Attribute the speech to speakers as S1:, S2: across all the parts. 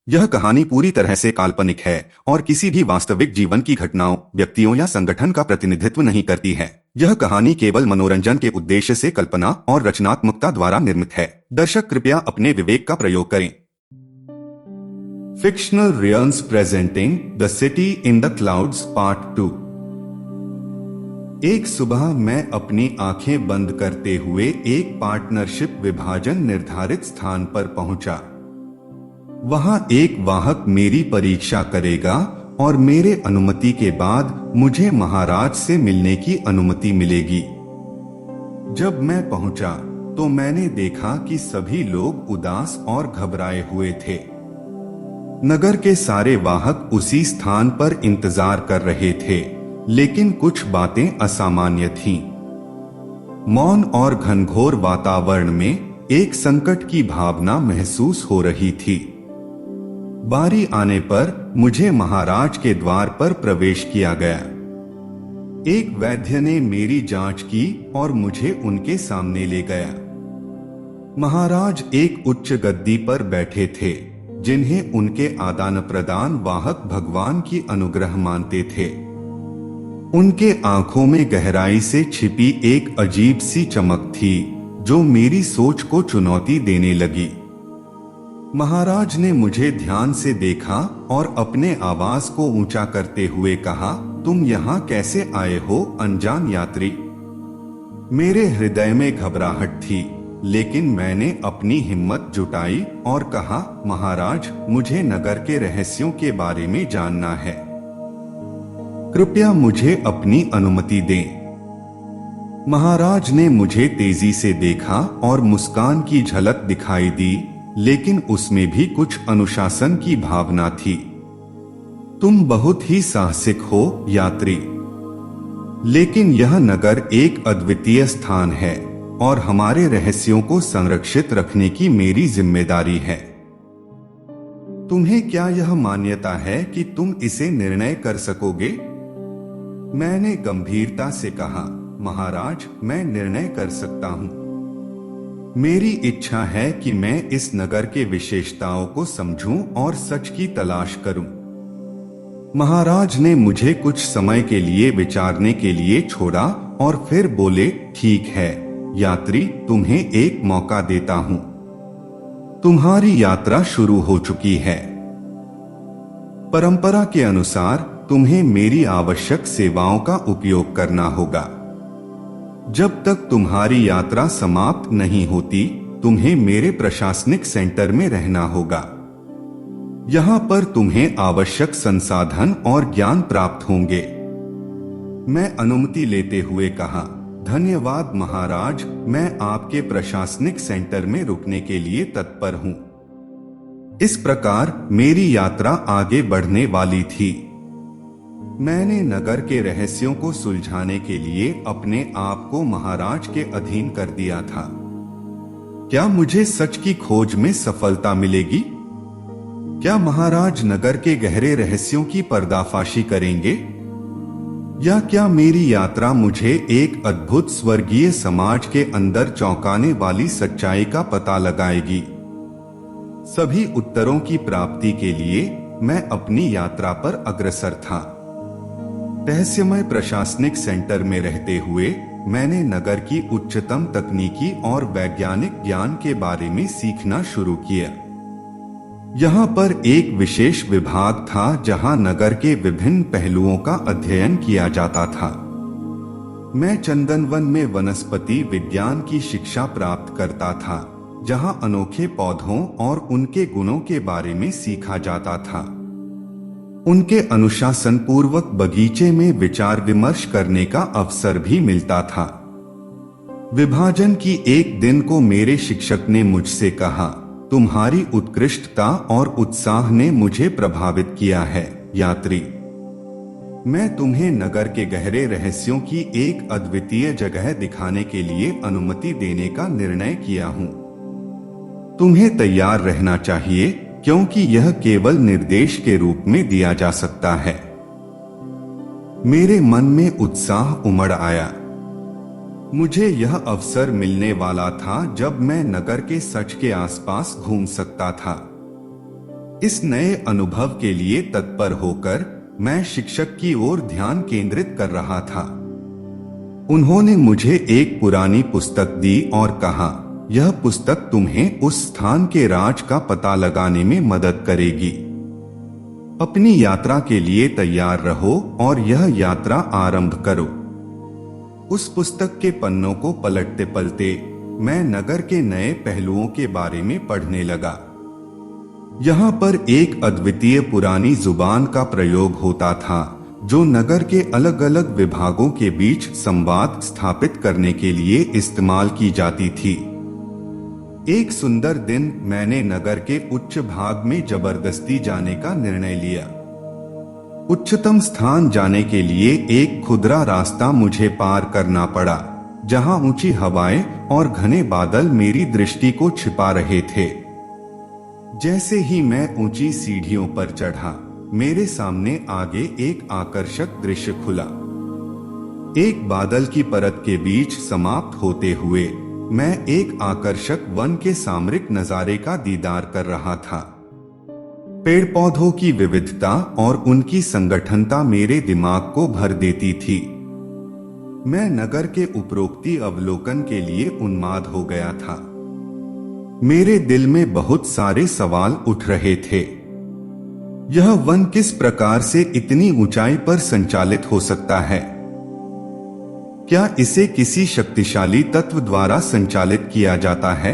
S1: यह कहानी पूरी तरह से काल्पनिक है और किसी भी वास्तविक जीवन की घटनाओं, व्यक्तियों या संगठन का प्रतिनिधित्व नहीं करती है। यह कहानी केवल मनोरंजन के उद्देश्य से कल्पना और रचनात्मकता द्वारा निर्मित है। दर्शक कृपया अपने विवेक का प्रयोग करें। Fictional realms presenting the city in the clouds part 2। एक सुबह मैं अपनी आंखें बंद करते हुए एक पार्टनरशिप विभाजन निर्धारित स्थान पर पहुंचा। वहां एक वाहक मेरी परीक्षा करेगा और मेरे अनुमति के बाद मुझे महाराज से मिलने की अनुमति मिलेगी। जब मैं पहुंचा तो मैंने देखा कि सभी लोग उदास और घबराए हुए थे। नगर के सारे वाहक उसी स्थान पर इंतजार कर रहे थे, लेकिन कुछ बातें असामान्य थीं। मौन और घनघोर वातावरण में एक संकट की भावना महसूस हो रही थी। बारी आने पर मुझे महाराज के द्वार पर प्रवेश किया गया। एक वैद्य ने मेरी जांच की और मुझे उनके सामने ले गया। महाराज एक उच्च गद्दी पर बैठे थे, जिन्हें उनके आदान प्रदान वाहक भगवान की अनुग्रह मानते थे। उनके आंखों में गहराई से छिपी एक अजीब सी चमक थी, जो मेरी सोच को चुनौती देने लगी। महाराज ने मुझे ध्यान से देखा और अपने आवाज को ऊंचा करते हुए कहा, तुम यहाँ कैसे आए हो अनजान यात्री? मेरे हृदय में घबराहट थी, लेकिन मैंने अपनी हिम्मत जुटाई और कहा, महाराज, मुझे नगर के रहस्यों के बारे में जानना है। कृपया मुझे अपनी अनुमति दें। महाराज ने मुझे तेजी से देखा और मुस्कान की झलक दिखाई दी, लेकिन उसमें भी कुछ अनुशासन की भावना थी। तुम बहुत ही साहसिक हो यात्री, लेकिन यह नगर एक अद्वितीय स्थान है और हमारे रहस्यों को संरक्षित रखने की मेरी जिम्मेदारी है। तुम्हें क्या यह मान्यता है कि तुम इसे निर्णय कर सकोगे? मैंने गंभीरता से कहा, महाराज, मैं निर्णय कर सकता हूं। मेरी इच्छा है कि मैं इस नगर के विशेषताओं को समझूं और सच की तलाश करूं। महाराज ने मुझे कुछ समय के लिए विचारने के लिए छोड़ा और फिर बोले, ठीक है यात्री, तुम्हें एक मौका देता हूं। तुम्हारी यात्रा शुरू हो चुकी है। परंपरा के अनुसार तुम्हें मेरी आवश्यक सेवाओं का उपयोग करना होगा। जब तक तुम्हारी यात्रा समाप्त नहीं होती, तुम्हें मेरे प्रशासनिक सेंटर में रहना होगा। यहाँ पर तुम्हें आवश्यक संसाधन और ज्ञान प्राप्त होंगे। मैं अनुमति लेते हुए कहा, धन्यवाद महाराज, मैं आपके प्रशासनिक सेंटर में रुकने के लिए तत्पर हूँ। इस प्रकार मेरी यात्रा आगे बढ़ने वाली थी। मैंने नगर के रहस्यों को सुलझाने के लिए अपने आप को महाराज के अधीन कर दिया था। क्या मुझे सच की खोज में सफलता मिलेगी? क्या महाराज नगर के गहरे रहस्यों की पर्दाफाशी करेंगे? या क्या मेरी यात्रा मुझे एक अद्भुत स्वर्गीय समाज के अंदर चौंकाने वाली सच्चाई का पता लगाएगी? सभी उत्तरों की प्राप्ति के लिए मैं अपनी यात्रा पर अग्रसर था। रहस्यमय प्रशासनिक सेंटर में रहते हुए मैंने नगर की उच्चतम तकनीकी और वैज्ञानिक ज्ञान के बारे में सीखना शुरू किया। यहाँ पर एक विशेष विभाग था जहाँ नगर के विभिन्न पहलुओं का अध्ययन किया जाता था। मैं चंदनवन में वनस्पति विज्ञान की शिक्षा प्राप्त करता था, जहाँ अनोखे पौधों और उनके गुणों के बारे में सीखा जाता था। उनके अनुशासन पूर्वक बगीचे में विचार विमर्श करने का अवसर भी मिलता था। विभाजन की एक दिन को मेरे शिक्षक ने मुझसे कहा, तुम्हारी उत्कृष्टता और उत्साह ने मुझे प्रभावित किया है यात्री। मैं तुम्हें नगर के गहरे रहस्यों की एक अद्वितीय जगह दिखाने के लिए अनुमति देने का निर्णय किया हूँ। तुम्हें तैयार रहना चाहिए, क्योंकि यह केवल निर्देश के रूप में दिया जा सकता है। मेरे मन में उत्साह उमड़ आया। मुझे यह अवसर मिलने वाला था जब मैं नगर के सच के आसपास घूम सकता था। इस नए अनुभव के लिए तत्पर होकर मैं शिक्षक की ओर ध्यान केंद्रित कर रहा था। उन्होंने मुझे एक पुरानी पुस्तक दी और कहा, यह पुस्तक तुम्हें उस स्थान के राज का पता लगाने में मदद करेगी। अपनी यात्रा के लिए तैयार रहो और यह यात्रा आरंभ करो। उस पुस्तक के पन्नों को पलटते पलटते मैं नगर के नए पहलुओं के बारे में पढ़ने लगा। यहाँ पर एक अद्वितीय पुरानी जुबान का प्रयोग होता था जो नगर के अलग अलग विभागों के बीच संवाद स्थापित करने के लिए इस्तेमाल की जाती थी। एक सुंदर दिन मैंने नगर के उच्च भाग में जबरदस्ती जाने का निर्णय लिया। उच्चतम स्थान जाने के लिए एक खुदरा रास्ता मुझे पार करना पड़ा, जहां ऊंची हवाएं और घने बादल मेरी दृष्टि को छिपा रहे थे। जैसे ही मैं ऊंची सीढ़ियों पर चढ़ा, मेरे सामने आगे एक आकर्षक दृश्य खुला। एक बादल की परत के बीच समाप्त होते हुए मैं एक आकर्षक वन के सामरिक नजारे का दीदार कर रहा था। पेड़ पौधों की विविधता और उनकी संगठनता मेरे दिमाग को भर देती थी। मैं नगर के उपरोक्ति अवलोकन के लिए उन्माद हो गया था। मेरे दिल में बहुत सारे सवाल उठ रहे थे। यह वन किस प्रकार से इतनी ऊंचाई पर संचालित हो सकता है? क्या इसे किसी शक्तिशाली तत्व द्वारा संचालित किया जाता है?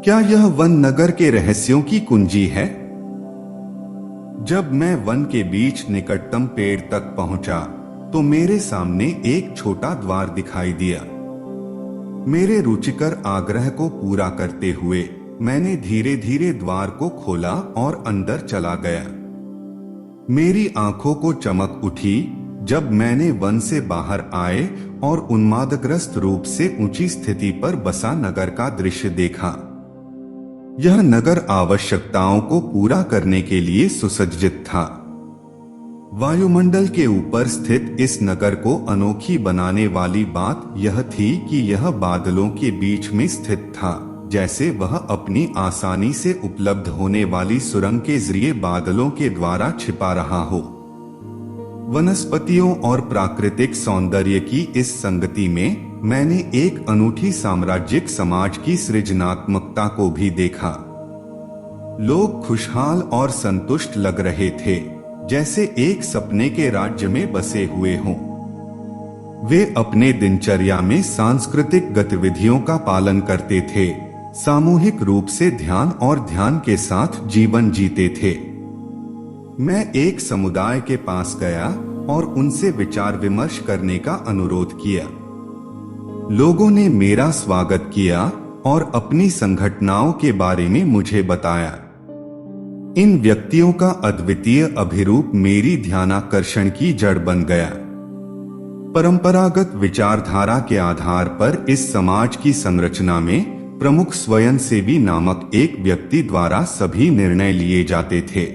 S1: क्या यह वन नगर के रहस्यों की कुंजी है? जब मैं वन के बीच निकटतम पेड़ तक पहुंचा, तो मेरे सामने एक छोटा द्वार दिखाई दिया। मेरे रुचिकर आग्रह को पूरा करते हुए मैंने धीरे धीरे द्वार को खोला और अंदर चला गया। मेरी आंखों को चमक उठी जब मैंने वन से बाहर आए और उन्मादग्रस्त रूप से ऊंची स्थिति पर बसा नगर का दृश्य देखा। यह नगर आवश्यकताओं को पूरा करने के लिए सुसज्जित था। वायुमंडल के ऊपर स्थित इस नगर को अनोखी बनाने वाली बात यह थी कि यह बादलों के बीच में स्थित था, जैसे वह अपनी आसानी से उपलब्ध होने वाली सुरंग के जरिए बादलों के द्वारा छिपा रहा हो। वनस्पतियों और प्राकृतिक सौंदर्य की इस संगति में मैंने एक अनूठी साम्राज्यिक समाज की सृजनात्मकता को भी देखा। लोग खुशहाल और संतुष्ट लग रहे थे, जैसे एक सपने के राज्य में बसे हुए हों। वे अपने दिनचर्या में सांस्कृतिक गतिविधियों का पालन करते थे, सामूहिक रूप से ध्यान और ध्यान के साथ जीवन जीते थे। मैं एक समुदाय के पास गया और उनसे विचार विमर्श करने का अनुरोध किया। लोगों ने मेरा स्वागत किया और अपनी संघटनाओं के बारे में मुझे बताया। इन व्यक्तियों का अद्वितीय अभिरूप मेरी ध्यानाकर्षण की जड़ बन गया। परंपरागत विचारधारा के आधार पर इस समाज की संरचना में प्रमुख स्वयंसेवी नामक एक व्यक्ति द्वारा सभी निर्णय लिए जाते थे।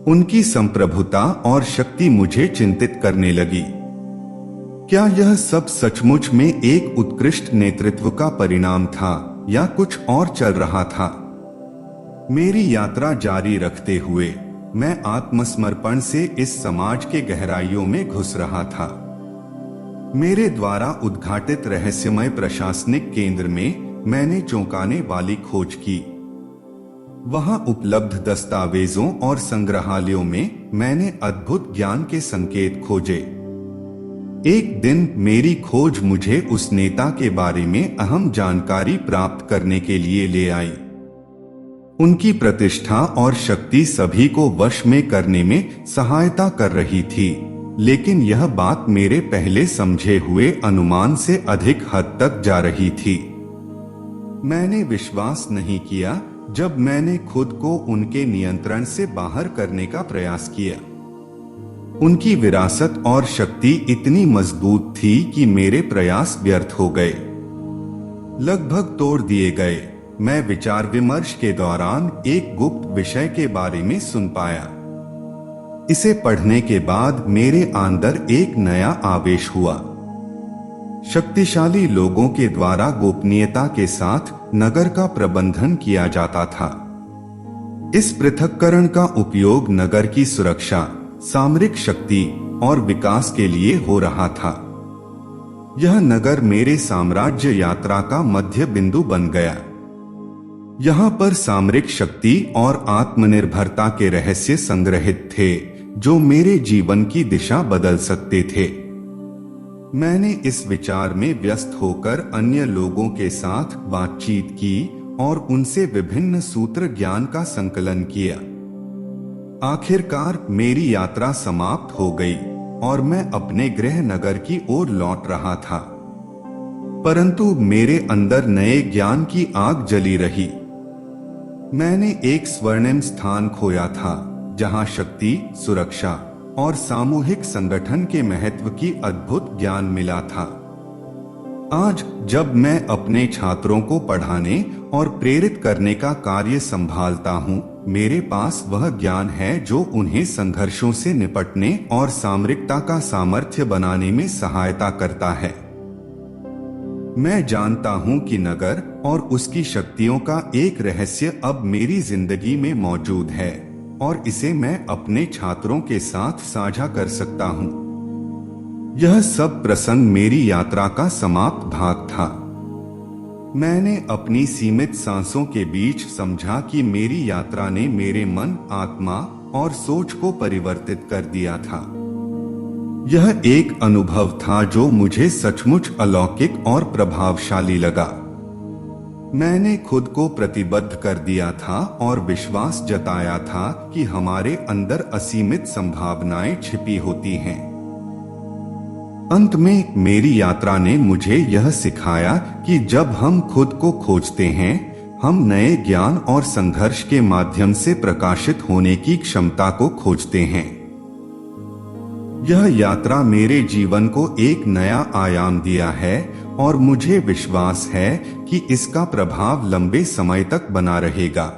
S1: उनकी संप्रभुता और शक्ति मुझे चिंतित करने लगी। क्या यह सब सचमुच में एक उत्कृष्ट नेतृत्व का परिणाम था या कुछ और चल रहा था? मेरी यात्रा जारी रखते हुए मैं आत्मसमर्पण से इस समाज के गहराइयों में घुस रहा था। मेरे द्वारा उद्घाटित रहस्यमय प्रशासनिक केंद्र में मैंने चौंकाने वाली खोज की। वहां उपलब्ध दस्तावेजों और संग्रहालयों में मैंने अद्भुत ज्ञान के संकेत खोजे। एक दिन मेरी खोज मुझे उस नेता के बारे में अहम जानकारी प्राप्त करने के लिए ले आई। उनकी प्रतिष्ठा और शक्ति सभी को वश में करने में सहायता कर रही थी, लेकिन यह बात मेरे पहले समझे हुए अनुमान से अधिक हद तक जा रही थी। मैंने विश्वास नहीं किया जब मैंने खुद को उनके नियंत्रण से बाहर करने का प्रयास किया। उनकी विरासत और शक्ति इतनी मजबूत थी कि मेरे प्रयास व्यर्थ हो गए, लगभग तोड़ दिए गए। मैं विचार विमर्श के दौरान एक गुप्त विषय के बारे में सुन पाया। इसे पढ़ने के बाद मेरे अंदर एक नया आवेश हुआ। शक्तिशाली लोगों के द्वारा गोपनीयता के साथ नगर का प्रबंधन किया जाता था। इस पृथक्करण का उपयोग नगर की सुरक्षा, सामरिक शक्ति और विकास के लिए हो रहा था। यह नगर मेरे साम्राज्य यात्रा का मध्य बिंदु बन गया। यहाँ पर सामरिक शक्ति और आत्मनिर्भरता के रहस्य संग्रहित थे जो मेरे जीवन की दिशा बदल सकते थे। मैंने इस विचार में व्यस्त होकर अन्य लोगों के साथ बातचीत की और उनसे विभिन्न सूत्र ज्ञान का संकलन किया। आखिरकार मेरी यात्रा समाप्त हो गई और मैं अपने गृह नगर की ओर लौट रहा था, परंतु मेरे अंदर नए ज्ञान की आग जली रही। मैंने एक स्वर्णिम स्थान खोया था जहां शक्ति, सुरक्षा और सामूहिक संगठन के महत्व की अद्भुत ज्ञान मिला था। आज जब मैं अपने छात्रों को पढ़ाने और प्रेरित करने का कार्य संभालता हूं, मेरे पास वह ज्ञान है जो उन्हें संघर्षों से निपटने और सामरिकता का सामर्थ्य बनाने में सहायता करता है। मैं जानता हूं कि नगर और उसकी शक्तियों का एक रहस्य अब मेरी जिंदगी में मौजूद है और इसे मैं अपने छात्रों के साथ साझा कर सकता हूं। यह सब प्रसंग मेरी यात्रा का समाप्त भाग था। मैंने अपनी सीमित सांसों के बीच समझा कि मेरी यात्रा ने मेरे मन, आत्मा और सोच को परिवर्तित कर दिया था। यह एक अनुभव था जो मुझे सचमुच अलौकिक और प्रभावशाली लगा। मैंने खुद को प्रतिबद्ध कर दिया था और विश्वास जताया था कि हमारे अंदर असीमित संभावनाएं छिपी होती हैं। अंत में मेरी यात्रा ने मुझे यह सिखाया कि जब हम खुद को खोजते हैं, हम नए ज्ञान और संघर्ष के माध्यम से प्रकाशित होने की क्षमता को खोजते हैं। यह यात्रा मेरे जीवन को एक नया आयाम दिया है और मुझे विश्वास है कि इसका प्रभाव लंबे समय तक बना रहेगा।